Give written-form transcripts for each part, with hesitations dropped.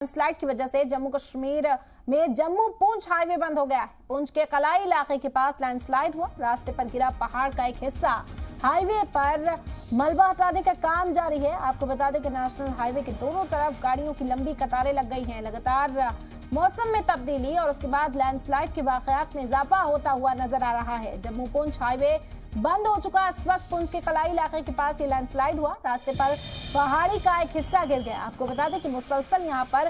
Landslide की वजह से जम्मू कश्मीर में जम्मू पुंछ हाईवे बंद हो गया है। पुंछ के कलाई इलाके के पास लैंडस्लाइड हुआ। रास्ते पर गिरा पहाड़ का एक हिस्सा। हाईवे पर मलबा हटाने का काम जारी है। आपको बता दें कि नेशनल हाईवे के दोनों तरफ गाड़ियों की लंबी कतारें लग गई हैं। लगातार मौसम में तब्दीली और उसके बाद लैंडस्लाइड के वाकयात में इजाफा होता हुआ नजर आ रहा है। जम्मू पुंछ हाईवे बंद हो चुका। इस वक्त पुंछ के कलाई इलाके के पास ये लैंडस्लाइड हुआ। रास्ते पर पहाड़ी का एक हिस्सा गिर गया। आपको बता दें कि मुसलसल यहाँ पर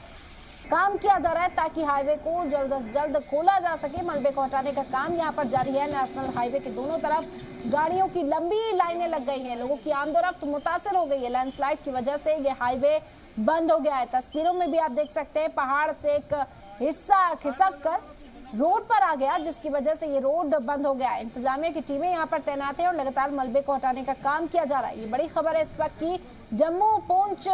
काम किया जा रहा है ताकि हाईवे को जल्द से जल्द खोला जा सके। मलबे को हटाने का काम यहाँ पर जारी है। नेशनल हाईवे के दोनों तरफ गाड़ियों की लंबी लाइनें लग गई हैं। लोगों की आमदोरफ्त मुतासिर हो गई है। लैंडस्लाइड की वजह से ये हाईवे बंद हो गया है। तस्वीरों में भी आप देख सकते हैं पहाड़ से एक हिस्सा खिसक कर रोड पर आ गया, जिसकी वजह से ये रोड बंद हो गया है। इंतजामिया की टीमें यहाँ पर तैनात है और लगातार मलबे को हटाने का काम किया जा रहा है। ये बड़ी खबर है इस वक्त की जम्मू पुंछ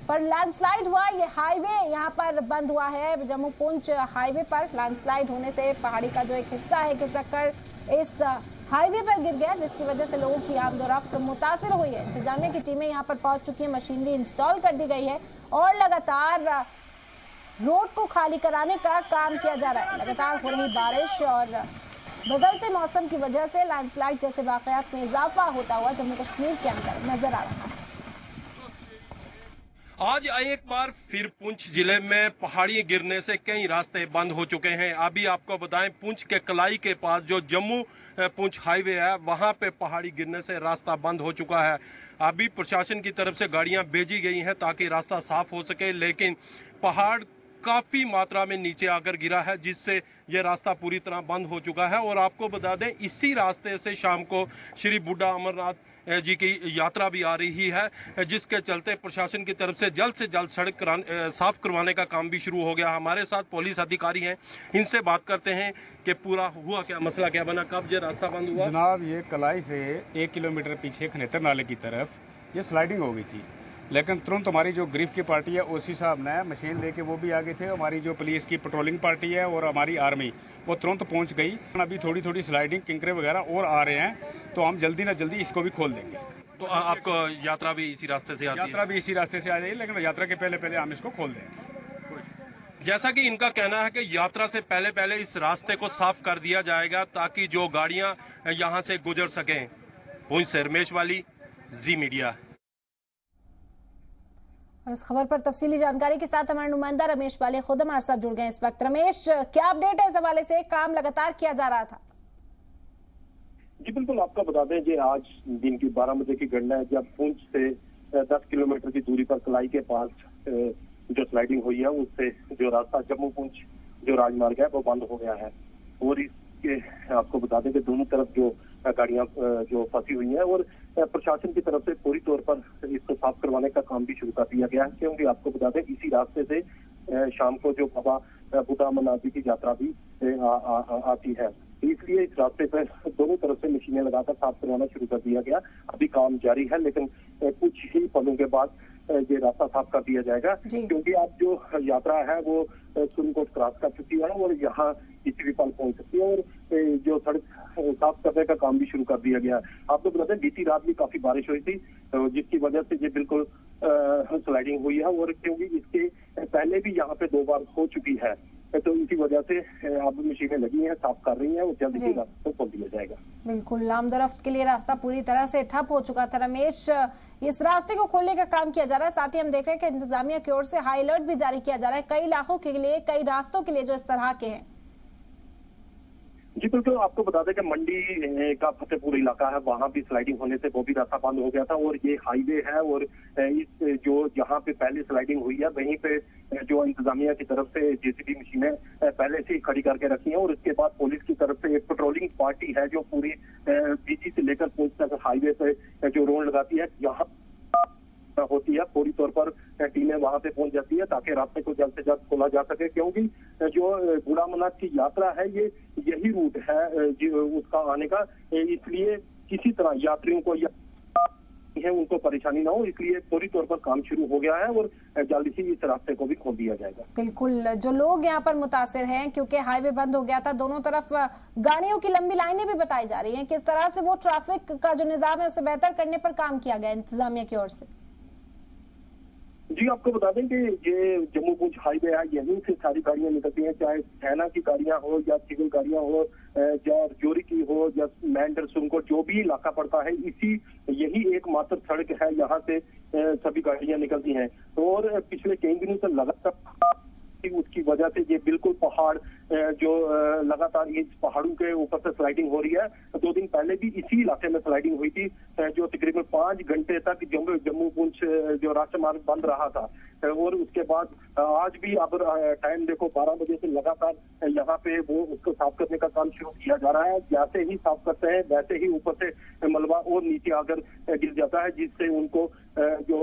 पर लैंडस्लाइड हुआ। ये हाईवे यहाँ पर बंद हुआ है। जम्मू पुंछ हाईवे पर लैंडस्लाइड होने से पहाड़ी का जो एक हिस्सा है खिसक कर इस हाईवे पर गिर गया, जिसकी वजह से लोगों की आमदोरफ्त मुतासिर हुई है। इंतजामिया की टीमें यहाँ पर पहुंच चुकी है। मशीनरी इंस्टॉल कर दी गई है और लगातार रोड को खाली कराने का काम किया जा रहा है। लगातार हो रही बारिश और बदलते मौसम की वजह से लैंडस्लाइड जैसे वाकयात में इजाफा होता हुआ जम्मू कश्मीर के अंदर नजर आ रहा है। आज एक बार फिर पुंछ जिले में पहाड़ी गिरने से कई रास्ते बंद हो चुके हैं। अभी आपको बताएं पुंछ के कलाई के पास जो जम्मू पुंछ हाईवे है वहां पे पहाड़ी गिरने से रास्ता बंद हो चुका है। अभी प्रशासन की तरफ से गाड़ियां भेजी गई हैं ताकि रास्ता साफ हो सके, लेकिन पहाड़ काफी मात्रा में नीचे आकर गिरा है, जिससे यह रास्ता पूरी तरह बंद हो चुका है। और आपको बता दें इसी रास्ते से शाम को श्री बुड्ढा अमरनाथ जी की यात्रा भी आ रही है, जिसके चलते प्रशासन की तरफ से जल्द सड़क साफ करवाने का काम भी शुरू हो गया। हमारे साथ पुलिस अधिकारी हैं, इनसे बात करते हैं कि पूरा हुआ क्या, मसला क्या बना, कब ये रास्ता बंद हुआ। जनाब, ये कलाई से 1 किलोमीटर पीछे खनेतर नाले की तरफ ये स्लाइडिंग हो गई थी, लेकिन तुरंत हमारी जो ग्रीफ की पार्टी है ओसी साहब ने मशीन लेके वो भी आगे थे। हमारी जो पुलिस की पेट्रोलिंग पार्टी है और हमारी आर्मी वो तुरंत पहुंच गई। अभी थोड़ी थोड़ी स्लाइडिंग किंकरे वगैरह और आ रहे हैं, तो हम जल्दी ना जल्दी इसको भी खोल देंगे। तो आपको यात्रा भी इसी रास्ते से आती है? यात्रा भी इसी रास्ते से आ जाएगी, लेकिन यात्रा के पहले हम इसको खोल देंगे। जैसा कि इनका कहना है कि यात्रा से पहले इस रास्ते को साफ कर दिया जाएगा ताकि जो गाड़ियां यहां से गुजर सकें। पुंछ से रमेश वाली, जी मीडिया। और इस खबर पर तफसीली जानकारी के साथ हमारे नुमाइंदा रमेश वाले खुद हमारे साथ जुड़ गए इस वक्त। रमेश, क्या अपडेट है इस हवाले से? काम लगातार किया जा रहा था। जी बिल्कुल, आपको बता दें कि आज दिन की 12 बजे की घटना है, जब पुंछ से 10 किलोमीटर की दूरी पर कलाई के पास जो स्लाइडिंग हुई है, उससे जो रास्ता जम्मू पुंछ जो राजमार्ग है वो बंद हो गया है। और इसके आपको बता दें कि दोनों तरफ जो गाड़ियां जो फंसी हुई हैं और प्रशासन की तरफ से पूरी तौर पर इसको साफ करवाने का काम भी शुरू कर दिया गया है, क्योंकि आपको बता दें इसी रास्ते से शाम को जो बाबा बुड्ढा अमरनाथ जी की यात्रा भी आती है। इसलिए इस रास्ते पर दोनों तरफ से मशीनें लगाकर साफ करवाना शुरू कर दिया गया। अभी काम जारी है, लेकिन कुछ ही पलों के बाद ये रास्ता साफ कर दिया जाएगा, क्योंकि अब जो यात्रा है वो सुरनकोट क्रॉस कर चुकी है और यहाँ किसी भी पल पहुंच सकती है। और जो सड़क साफ करने का काम भी शुरू कर दिया गया है। आपको बता दें बीती रात भी काफी बारिश हुई थी, जिसकी वजह से ये बिल्कुल स्लाइडिंग हुई है। और क्योंकि इसके पहले भी यहाँ पे 2 बार हो चुकी है, तो इसी वजह से अब मशीनें लगी हैं, साफ कर रही हैं और जल्द ही रास्ते को खोल दिया जाएगा। बिल्कुल, आमदोरफ्त के लिए रास्ता पूरी तरह से ठप हो चुका था। रमेश, इस रास्ते को खोलने का काम किया जा रहा है। साथ ही हम देख रहे हैं कि इंतजामिया की ओर से हाई अलर्ट भी जारी किया जा रहा है कई इलाकों के लिए, कई रास्तों के लिए जो इस तरह के हैं। जी बिल्कुल, आपको बता दें कि मंडी का फतेहपुर इलाका है, वहां भी स्लाइडिंग होने से वो भी रास्ता बंद हो गया था। और ये हाईवे है और इस जो जहां पे पहले स्लाइडिंग हुई है वहीं पे जो इंतजामिया की तरफ से जेसीबी मशीनें पहले से ही खड़ी करके रखी हैं। और इसके बाद पुलिस की तरफ से एक पेट्रोलिंग पार्टी है जो पूरी बीजी से लेकर पुंछ तक हाईवे पे जो रोड लगाती है, यहाँ होती है, पूरी तौर पर टीमें वहां पे पहुंच जाती है ताकि रास्ते को जल्द से जल्द खोला जा सके। क्योंकि जो बुड्ढा अमरनाथ की यात्रा है ये यही रूट है उसका आने का, इसलिए किसी तरह यात्रियों को है उनको परेशानी ना हो, इसलिए पूरी तौर पर काम शुरू हो गया है और जल्दी से इस रास्ते को भी खोल दिया जाएगा। बिल्कुल, जो लोग यहाँ पर मुतासिर हैं क्योंकि हाईवे बंद हो गया था, दोनों तरफ गाड़ियों की लंबी लाइनें भी बताई जा रही हैं, किस तरह से वो ट्रैफिक का जो निजाम है उसे बेहतर करने पर काम किया गया इंतजामिया की ओर से? जी, आपको बता दें कि ये जम्मू पुंछ हाईवे है, यहीं से सारी गाड़ियां निकलती हैं, चाहे सेना की गाड़ियां हो या सिविल गाड़ियां हो, या जोरी की हो या मैंडर सुनको, जो भी इलाका पड़ता है, यही एकमात्र सड़क है, यहाँ से सभी गाड़ियां निकलती हैं। और पिछले कई दिनों से लगातार उसकी वजह से ये बिल्कुल पहाड़ जो लगातार इस पहाड़ों के ऊपर से स्लाइडिंग हो रही है। 2 दिन पहले भी इसी इलाके में स्लाइडिंग हुई थी, जो तकरीबन 5 घंटे तक जम्मू पुंछ जो राष्ट्रीय मार्ग बंद रहा था। और उसके बाद आज भी अब टाइम देखो 12 बजे से लगातार यहाँ पे वो उसको साफ करने का काम शुरू किया जा रहा है। जैसे ही साफ करते हैं वैसे ही ऊपर से मलबा और नीचे आकर गिर जाता है, जिससे उनको जो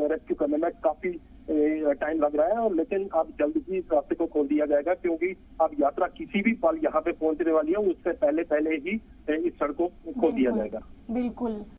रेस्क्यू करने में काफी टाइम लग रहा है। और लेकिन अब जल्द ही इस रास्ते को खोल दिया जाएगा, क्योंकि अब यात्रा किसी भी पल यहाँ पे पहुंचने वाली है, उससे पहले ही इस सड़क को खोल दिया जाएगा। बिल्कुल।